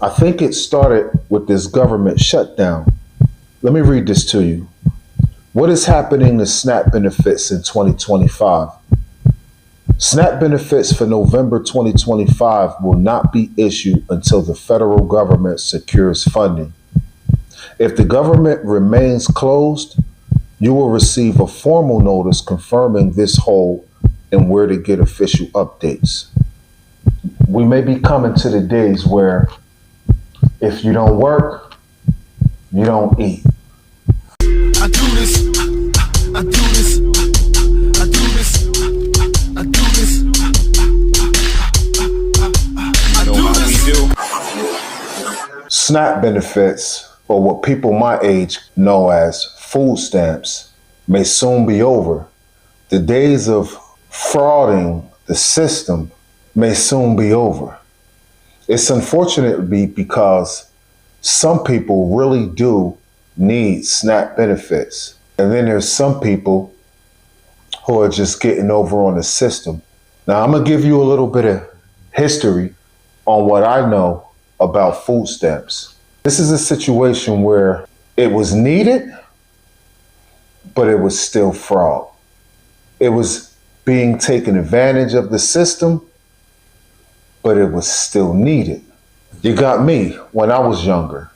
I think it started with this government shutdown. Let me read this to you. What is happening to SNAP benefits in 2025? SNAP benefits for November 2025 will not be issued until the federal government secures funding. If the government remains closed, you will receive a formal notice confirming this hold and where to get official updates. We may be coming to the days where if you don't work, you don't eat. I do this, I do this, I do this, I do this, I do this. SNAP benefits, or what people my age know as food stamps, may soon be over. The days of frauding the system may soon be over. It's unfortunate because some people really do need SNAP benefits. And then there's some people who are just getting over on the system. Now, I'm going to give you a little bit of history on what I know about food stamps. This is a situation where it was needed, but it was still fraud. It was being taken advantage of the system, but it was still needed. You got me when I was younger,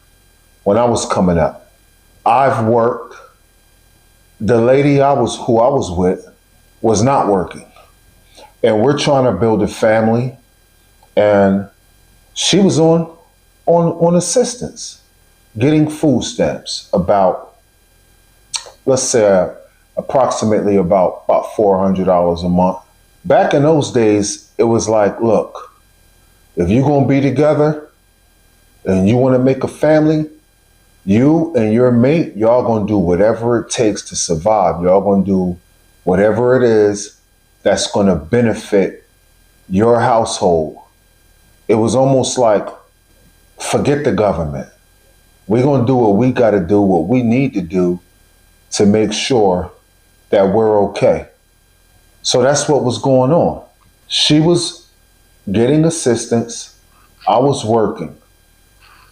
when I was coming up. I've worked. The lady who I was with was not working. And we're trying to build a family. And she was on assistance, getting food stamps about, let's say, approximately about $400 a month. Back in those days, it was like, look, if you're going to be together and you want to make a family, you and your mate, y'all going to do whatever it takes to survive. Y'all going to do whatever it is that's going to benefit your household. It was almost like, forget the government. We're going to do what we got to do, what we need to do to make sure that we're okay. So that's what was going on. She was getting assistance. I was working.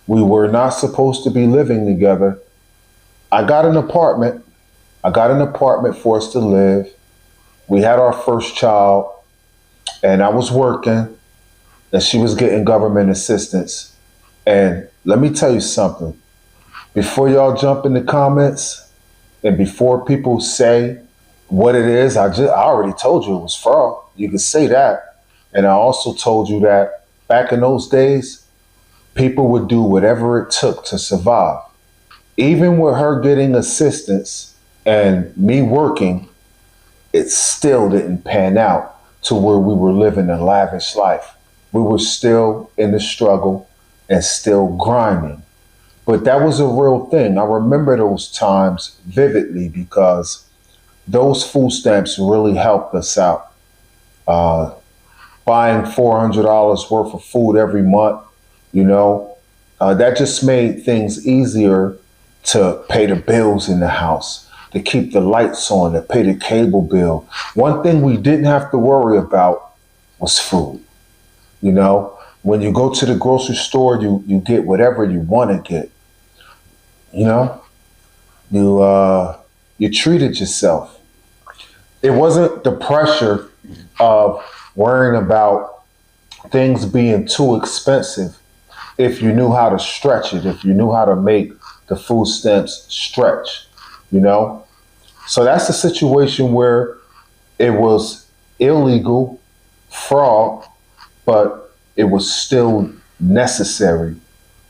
We were not supposed to be living together. I got an apartment. I got an apartment for us to live. We had our first child, and I was working, and she was getting government assistance. And let me tell you something. Before y'all jump in the comments, and before people say what it is, I already told you it was fraud. You can say that. And I also told you that back in those days, people would do whatever it took to survive. Even with her getting assistance and me working, it still didn't pan out to where we were living a lavish life. We were still in the struggle and still grinding. But that was a real thing. I remember those times vividly because those food stamps really helped us out. Buying $400 worth of food every month, that just made things easier to pay the bills in the house, to keep the lights on, to pay the cable bill. One thing we didn't have to worry about was food. When you go to the grocery store, you get whatever you want to get. You treated yourself. It wasn't the pressure of worrying about things being too expensive if you knew how to stretch it, if you knew how to make the food stamps stretch, So that's a situation where it was illegal, fraud, but it was still necessary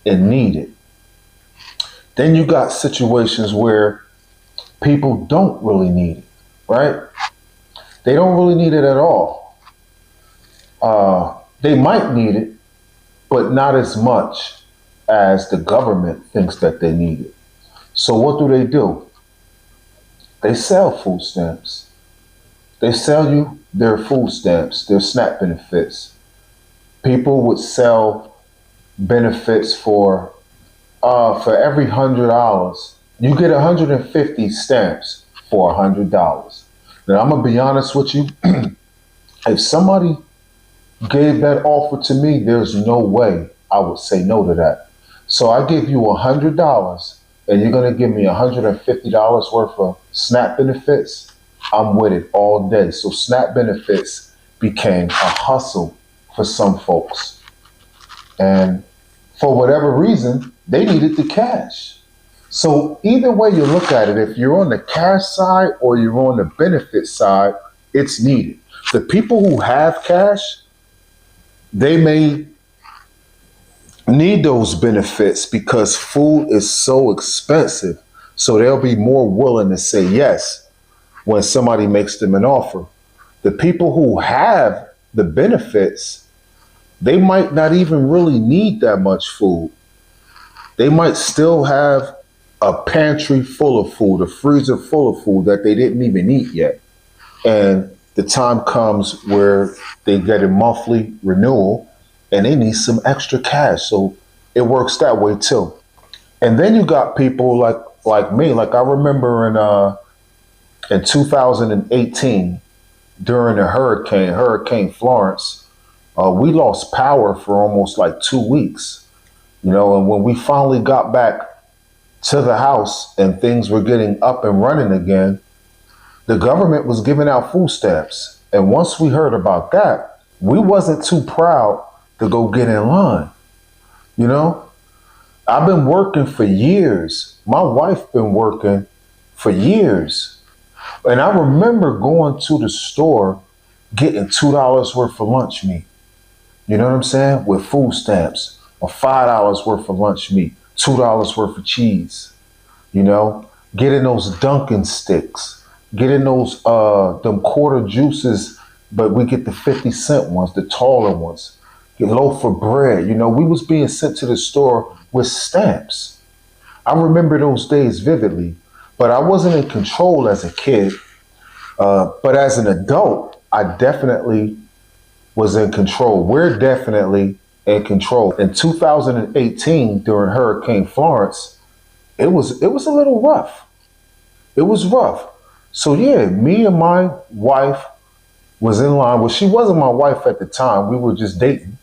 and needed. Then you got situations where people don't really need it, right? They don't really need it at all. They might need it, but not as much as the government thinks that they need it. So what do? They sell food stamps. They sell you their food stamps, their SNAP benefits. People would sell benefits for every $100, you get 150 stamps for $100. Now, I'm gonna be honest with you. If somebody gave that offer to me, there's no way I would say no to that. So I give you $100 and you're gonna give me $150 worth of SNAP benefits. I'm with it all day. So SNAP benefits became a hustle for some folks. And for whatever reason, they needed the cash. So either way you look at it, if you're on the cash side or you're on the benefit side, it's needed. The people who have cash, they may need those benefits because food is so expensive. So they'll be more willing to say yes when somebody makes them an offer. The people who have the benefits, they might not even really need that much food. They might still have a pantry full of food, a freezer full of food that they didn't even eat yet. And the time comes where they get a monthly renewal and they need some extra cash. So it works that way too. And then you got people like me. Like I remember in 2018 during the Hurricane Florence, we lost power for almost like 2 weeks. You know, and when we finally got back to the house and things were getting up and running again, the government was giving out food stamps. And once we heard about that, we wasn't too proud to go get in line. You know, I've been working for years. My wife been working for years. And I remember going to the store getting $2 worth of lunch meat. You know what I'm saying? With food stamps, or $5 worth of lunch meat, $2 worth of cheese. You know, getting those Dunkin' sticks, getting those them quarter juices, but we get the 50-cent ones, the taller ones. Get loaf of bread. You know, we was being sent to the store with stamps. I remember those days vividly, but I wasn't in control as a kid. But as an adult, I definitely was in control. We're definitely in control. In 2018, during Hurricane Florence, it was a little rough. It was rough. So yeah, me and my wife was in line. Well, she wasn't my wife at the time. We were just dating.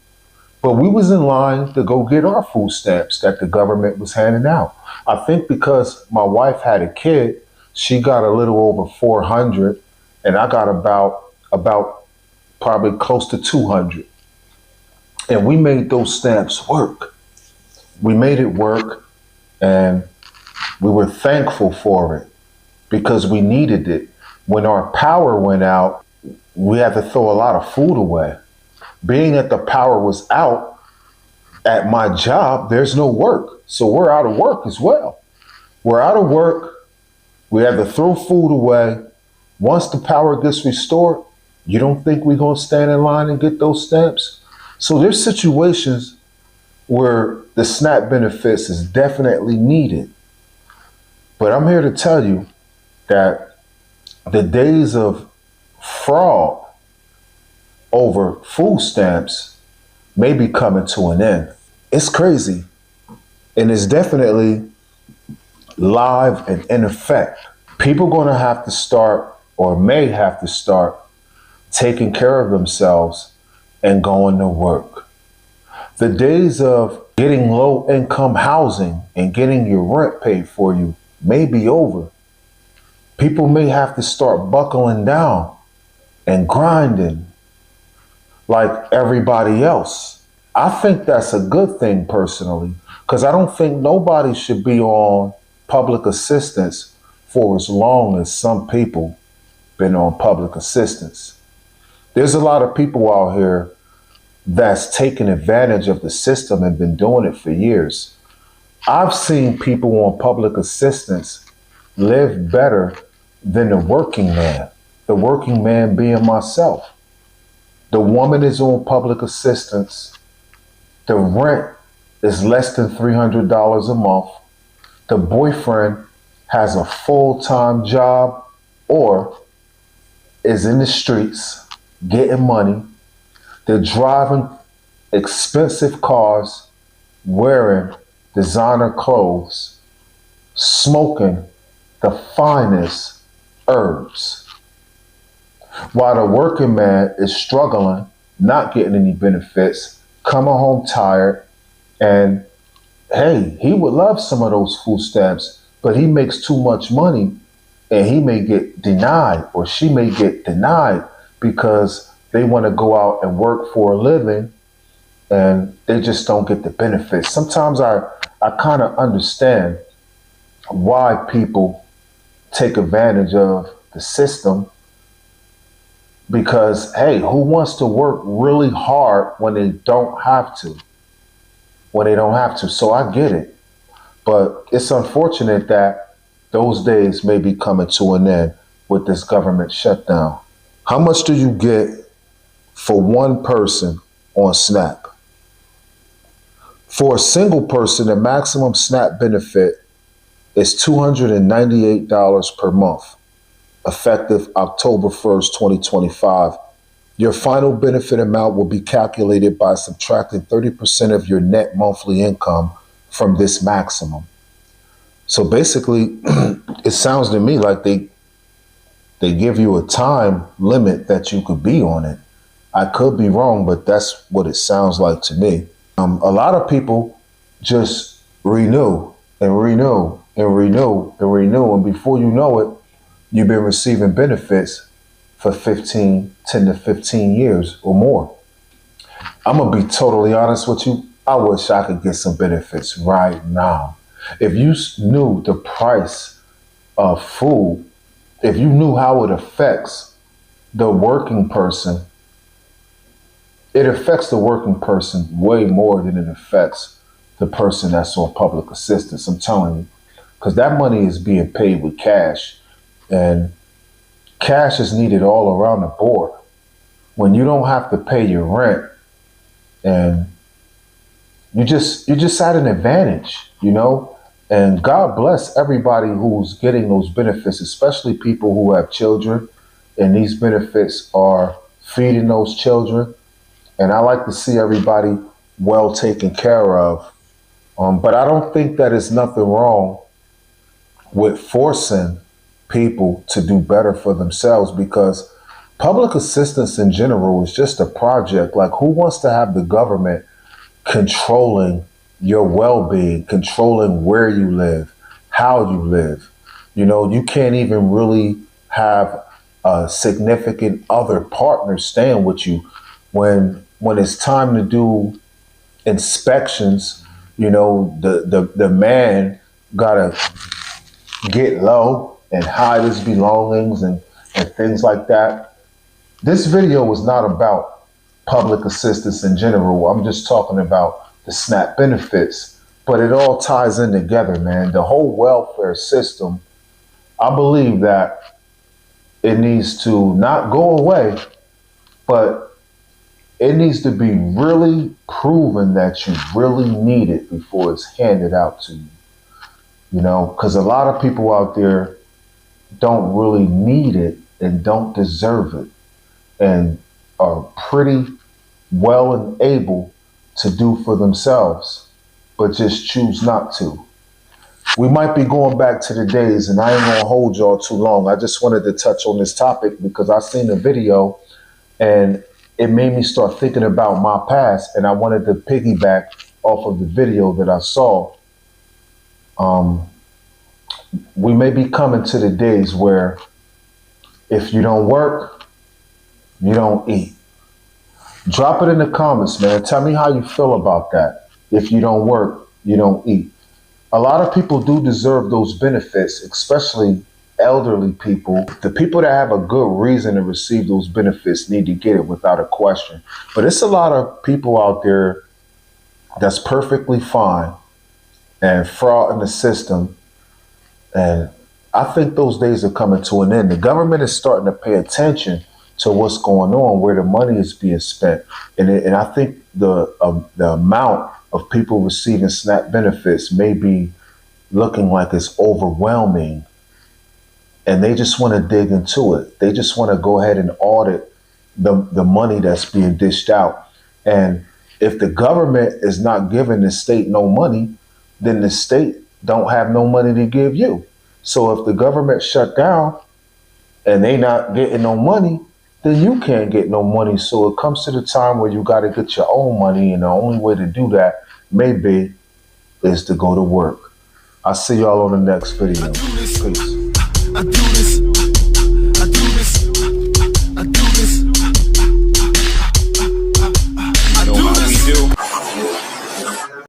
But we was in line to go get our food stamps that the government was handing out. I think because my wife had a kid, she got a little over 400 and I got about probably close to 200. And we made those stamps work. We made it work and we were thankful for it because we needed it. When our power went out, we had to throw a lot of food away. Being that the power was out at my job, there's no work. So we're out of work as well. We're out of work. We have to throw food away. Once the power gets restored, you don't think we're going to stand in line and get those stamps? So there's situations where the SNAP benefits is definitely needed. But I'm here to tell you that the days of fraud over food stamps may be coming to an end. It's crazy. And it's definitely live and in effect. People are going to have to start, or may have to start, taking care of themselves and going to work. The days of getting low income housing and getting your rent paid for you may be over. People may have to start buckling down and grinding like everybody else. I think that's a good thing personally, because I don't think nobody should be on public assistance for as long as some people been on public assistance. There's a lot of people out here that's taken advantage of the system and been doing it for years. I've seen people on public assistance live better than the working man being myself. The woman is on public assistance. The rent is less than $300 a month. The boyfriend has a full-time job or is in the streets getting money. They're driving expensive cars, wearing designer clothes, smoking the finest herbs. While the working man is struggling, not getting any benefits, coming home tired, And hey, he would love some of those food stamps, but he makes too much money and he may get denied or she may get denied because they want to go out and work for a living and they just don't get the benefits. Sometimes I kind of understand why people take advantage of the system because, hey, who wants to work really hard when they don't have to? When they don't have to. So I get it. But it's unfortunate that those days may be coming to an end with this government shutdown. How much do you get for one person on SNAP? For a single person, the maximum SNAP benefit is $298 per month, effective October 1st, 2025. Your final benefit amount will be calculated by subtracting 30% of your net monthly income from this maximum. So basically, it sounds to me like they give you a time limit that you could be on it. I could be wrong, but that's what it sounds like to me. A lot of people just renew and renew and renew and renew, and before you know it, you've been receiving benefits for 10 to 15 years or more. I'm gonna be totally honest with you. I wish I could get some benefits right now. If you knew the price of food, if you knew how it affects the working person, it affects the working person way more than it affects the person that's on public assistance. I'm telling you, because that money is being paid with cash, and cash is needed all around the board. When you don't have to pay your rent, and you just at an advantage, you know. And God bless everybody who's getting those benefits, especially people who have children, and these benefits are feeding those children. And I like to see everybody well taken care of. But I don't think that there's nothing wrong with forcing people to do better for themselves, because public assistance in general is just a project. Like, who wants to have the government controlling your well-being, controlling where you live, how you live? You know, you can't even really have a significant other partner staying with you when it's time to do inspections. You know, the man gotta get low and hide his belongings and things like that. This video was not about public assistance in general. I'm just talking about the SNAP benefits, but it all ties in together, man. The whole welfare system, I believe that it needs to not go away, but it needs to be really proven that you really need it before it's handed out to you. You know, because a lot of people out there don't really need it and don't deserve it and are pretty well and able to do for themselves, but just choose not to. We might be going back to the days, and I ain't gonna hold y'all too long. I just wanted to touch on this topic because I seen a video and it made me start thinking about my past, and I wanted to piggyback off of the video that I saw. We may be coming to the days where if you don't work, you don't eat. Drop it in the comments, man. Tell me how you feel about that. If you don't work, you don't eat. A lot of people do deserve those benefits, especially elderly people. The people that have a good reason to receive those benefits need to get it without a question. But it's a lot of people out there that's perfectly fine and fraud in the system. And I think those days are coming to an end. The government is starting to pay attention to what's going on, where the money is being spent. And I think the amount of people receiving SNAP benefits may be looking like it's overwhelming. And they just want to dig into it. They just want to go ahead and audit the money that's being dished out. And if the government is not giving the state no money, then the state don't have no money to give you. So if the government shut down and they not getting no money, then you can't get no money. So it comes to the time where you got to get your own money. And the only way to do that may be is to go to work. I'll see y'all on the next video. I do this. Peace. I do this.